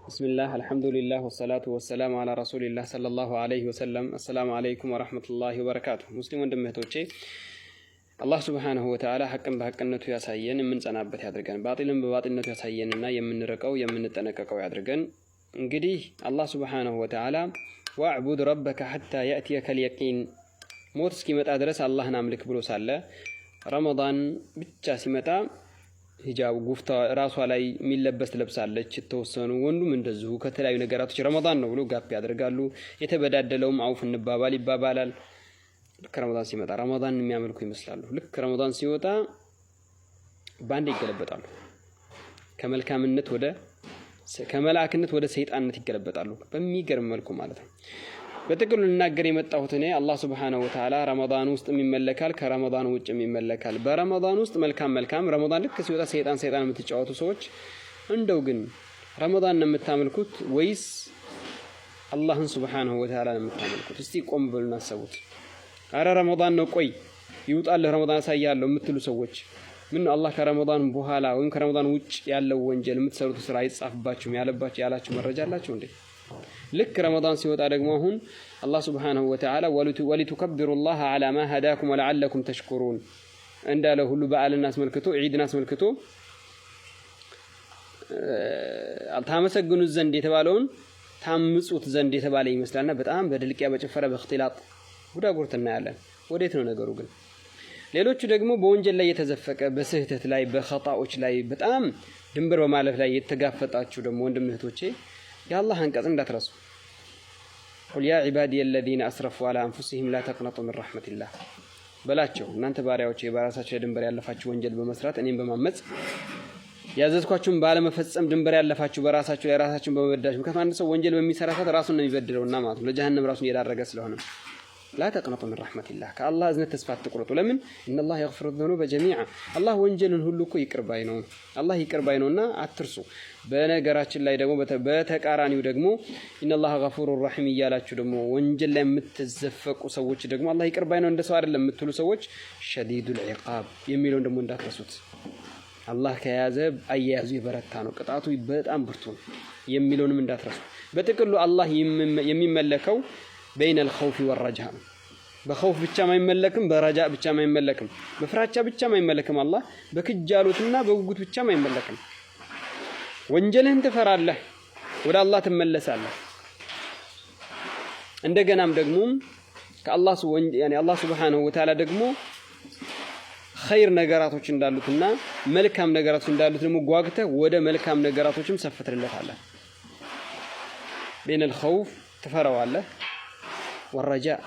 بسم الله الحمد لله والصلاة والسلام على رسول الله صلى الله عليه وسلم. السلام عليكم ورحمة الله وبركاته. مسلم وندمهتوچي الله سبحانه وتعالى حقا بحقنته ያሳየን የምንጸናበት ያድርገን ባጢልን በባጢልነቱ ያሳየንና የምንረቀው የምንጠነቀቀው ያድርገን እንግዲህ አላህ Subhanahu Wa Ta'ala واعبد ربك حتى يأتيك اليقين ሞት እስኪመጣ ድረስ አላህን አምልክ ብሎ ሳለ ረመዳን ብቻ ሲመጣ ሂጃብ ጉፍታ ራሷ ላይ የሚለበስ ለብሳለች ተወሰኑ ወንዱም እንደዚሁ ከተለያዩ ነገራቶች ረመዳን ነው ብሎ ጋፕ ያደርጋሉ የተበዳደለውም አውፍ እንባባል ይባባላል ከረመዳን ሲመጣ ረመዳን የሚያመልኩ ይመስላሉ ልክ ረመዳን ሲወጣ ባንድ ይገለበጣሉ ከመልካምነት ወደ ከመላእክነት ወደ ሰይጣንነት ይገለበጣሉ በሚገርም መልኩ ማለት ነው በጥቅሉ ልናገር የመጣሁት እኔ አላህ Subhanahu Wa Ta'ala ረመዳን ውስጥ የሚመለካል ከረመዳን ውጭ የሚመለካል በረመዳን ውስጥ መልካም ረመዳን ልክ ሲወጣ ሰይጣን የምትጫወቱ ሰዎች እንደው ግን ረመዳን ነው የምታመልኩት ወይስ አላህን Subhanahu Wa Ta'ala ነው የምታመልኩት እስቲ ቆም ብሉና አስቡት አረ ረመዳን ነው ቆይ ይውጣል ረመዳን ሳይያለው የምትሉ ሰዎች ምን አላህ ከረመዳን በኋላ ወይም ከረመዳን ውጭ ያለው ወንጀል የምትሰሩት ስራ አይጻፍባችሁም ያላችሁ መረጃ አላችሁ እንዴ ልክ ረመዳን ሲወጣ ደግሞ አሁን አላህ Subhanahu Wa Ta'ala ወሊቱከብሩላህ على ما هداكم ولعلكم تشكرون እንዳለ ሁሉ በዓልን አስመልክቶ ዒድን አስመልክቶ አልታመሰግኑ ዘንድ የተባለውን ታምጹት ዘንድ የተባለ ይመስላልና በጣም በድልቂያ በጭፈራ በእክትላጥ ጉዳጉርትና ያለን ወዴት ነው ነገሩ ግን ሌሎቹ ደግሞ በወንጀል ላይ የተዘፈቀ በስህተት ላይ በኸጣዎች ላይ በጣም ድንበር በማለፍ ላይ የተጋፈጣችሁ ደግሞ ወንድም እህቶቼ ያላህ አንቀጽ እንዳትረሱ قل يا عبادي الذين اسرفوا على انفسهم لا تقنطوا من رحمه الله በላቸው እናንተ ባሪያዎቼ በራሳችሁ ድንበር ያለፋችሁ ወንጀል በመስራት እኔን በማመጽ ያዘዝኳችሁን ባለመፈጸም ድንበር ያለፋችሁ በራሳችሁ የራሳችሁን በመበደላችሁ ምክንያቱም አንድ ሰው ወንጀል በሚሰራ ሰዓት ራሱን ነው የሚበድለውና ማለት ነው ለጀሃነም ራሱን እየዳረገ ስለሆነ لا تقنطوا من رحمة الله كالله اذن تسفات تقرطوا لمن ان الله يغفر الذنوب جميعا الله ወንጀልን ሁሉ እኮ ይቅር ባይ ነው አላህ ይቅር ባይ ነውና አትርሱ በነገራችን ላይ ደግሞ በተቃራኒው ደግሞ ان الله غفور رحيم ይያላችሁ ደግሞ ወንጀል ላይ የምትዘፈቁ ሰዎች ደግሞ አላህ ይቅር ባይ ነው እንደሰው አይደለም የምትሉ ሰዎች شديد العقاب የሚለውን ደግሞ እንዳትረሱት አላህ ከያዘ አያያዙ ይበረታ ነው ቅጣቱ በጣም ብርቱ ነው የሚለውንም እንዳትረሱ በጥቅሉ አላህ የሚመለከው بين الخوف والرجاء بخوف ብቻ ማይመለክም በረጃ ብቻ ማይመለክም በፍራቻ ብቻ ማይመለክም አላህ በክጃሉትና በጉጉት ብቻ ማይመለክም ወንጀልህን ትፈራለህ ወደ አላህ ትመለሳለህ እንደገናም ደግሞ ከአላህ ያኒ አላህ Subhanahu Wa Ta'ala ደግሞ ኸይር ነገራቶች እንዳሉትና መልካም ነገራቶች እንዳሉት ደግሞ ጓግተህ ወደ መልካም ነገራቶችም ሰፍትልለታለህ بين الخوف ትፈራዋለህ والرجاء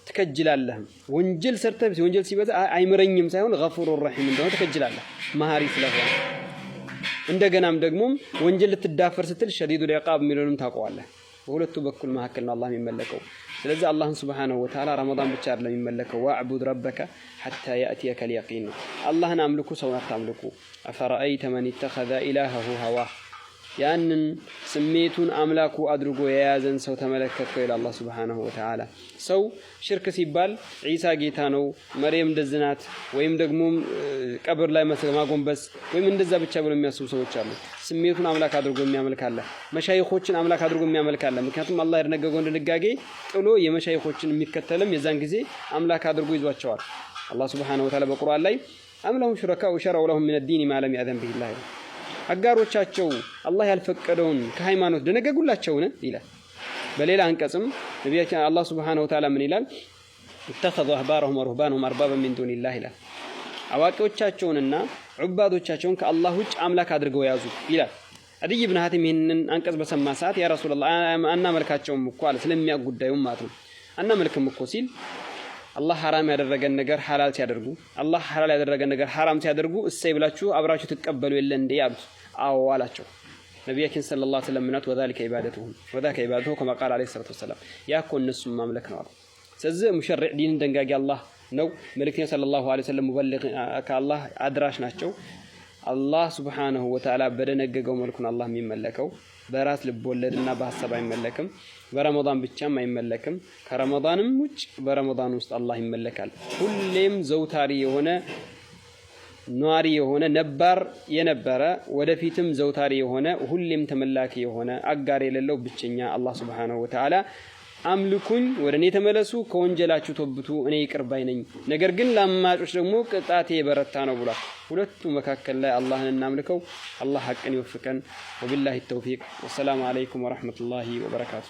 تكجلالله ወንጀል ሰርተህ ወንጀል ሲበዛ አይምረኝም ሳይሆን غفور رحيم እንደሆነ ተከጅላለህ መሐሪ ስለሆነ እንደገናም ደግሞ ወንጀል ልትዳፈር ስትል شديد العقاب የሚለውንም ታውቀዋለህ በሁለቱ በኩል መሐከል ነው አላህ የሚመለከው ስለዚህ አላህን Subhanahu Wa Ta'ala ረመዳን ብቻ አይደለም የሚመለከው واعبد ربك حتى يأتيك اليقين አላህን አምልኩ ሰውን አታምልኩ أفرأيت من اتخذ إلهه هواه ያንን ስሜቱን አምላኩ አድርጎ የያዘን ሰው ተመለከተው ይላል አላህ Subhanahu Wa Ta'ala ሰው ሽርክ ሲባል ኢሳ ጌታ ነው መርየም እንደዝናት ወይም ደግሞ ቀብር ላይ ማጎንበስ ወይም እንደዛ ብቻ ብለው የሚያስቡ ሰዎች አሉ ስሜቱን አምላክ አድርጎ የሚያመልካለ መሻይኾችን አምላክ አድርጎ የሚያመልካለ ምክንያቱም አላህ ያደነገገው እንደጋጌ ጥሎ የመሻይኾችን የሚከተልም የዛን ጊዜ አምላክ አድርጎ ይዟቸዋል አላህ Subhanahu Wa Ta'ala በቁርአን ላይ አምላሁ ሽረካው ሸራው ለሁም من الدين ما لم يأذن به الله አጋሮቻቸው አላህ ያልፈቀደውን ከሃይማኖት ደነገጉላቸውን ይላል በሌላ አንቀጽም ነብያችን አላህ Subhanahu Wa Ta'ala ምን ይላል اتخذوا احبارهم ورهبانهم اربابا من دون الله ይላል አዋቂዎቻቸውንና ዑባዶቻቸውን ከአላህ ውጭ አምላክ አድርገው ያዙ ይላል አዲይ ኢብኑ ሐቲም ይሄንን አንቀጽ በሰማ ሰዓት ያ ረሱላህ አና መልካቸውም እኮ አለ ስለሚያጉዳዩ ማለት ነው አና መልክም እኮ ሲል አላህ ሐራም ያደረገን ነገር ሐላል ሲያደርጉ አላህ ሐላል ያደረገን ነገር ሐራም ሲያደርጉ እሰይ ብላችሁ አብራችሁ ተቀበሉ የለ እንዴ ያሉት አዎ አላቸው ነብያችን ሰለላሁ ዐለይሂ ወሰለም ምናት ወዛሊከ ኢባደቱሁም ወዛከ ኢባደቱሁ ከማ ቃል ዐለይሂ ሰላቱ ወሰለም ያኮ እነሱ ማምለክ ነው አሉ ስለዚህ ሙሸሪዕ ዲን ደንጋጊ አላህ ነው መልእክተኛ ሰለላሁ ዐለይሂ ወሰለም ሙበልግ ከአላህ አድራሽ ናቸው አላህ Subhanahu Wa Ta'ala በደነገገው መልኩ ነው አላህ የሚመለከው በራስ ልቦለድና በሐሳብ አይመለክም በረመዳን ብቻም አይመለክም ከረመዳንም ውጭ በረመዳን ውስጥ አላህ ይመለካል ሁሌም ዘውታሪ የሆነ ኗሪ የሆነ ነባር የነበረ ወደፊትም ዘውታሪ የሆነ ሁሌም ተመላኪ የሆነ አጋር የሌለው ብቸኛ አላህ Subhanahu Wa Ta'ala አምልኩኝ ወደኔ ተመለሱ ከወንጀላችሁ ተብቱ እኔ ይቅር ባይ ነኝ ነገር ግን ለአማጮች ደግሞ ቅጣቴ የበረታ ነው ብሏል ሁለቱ መካከል ላይ አላህን እናምልከው አላህ ሐቅን ይወፍቀን ወቢላሂ ተውፊቅ ወሰላሙ አለይኩም ወራህመቱላሂ ወበረካቱ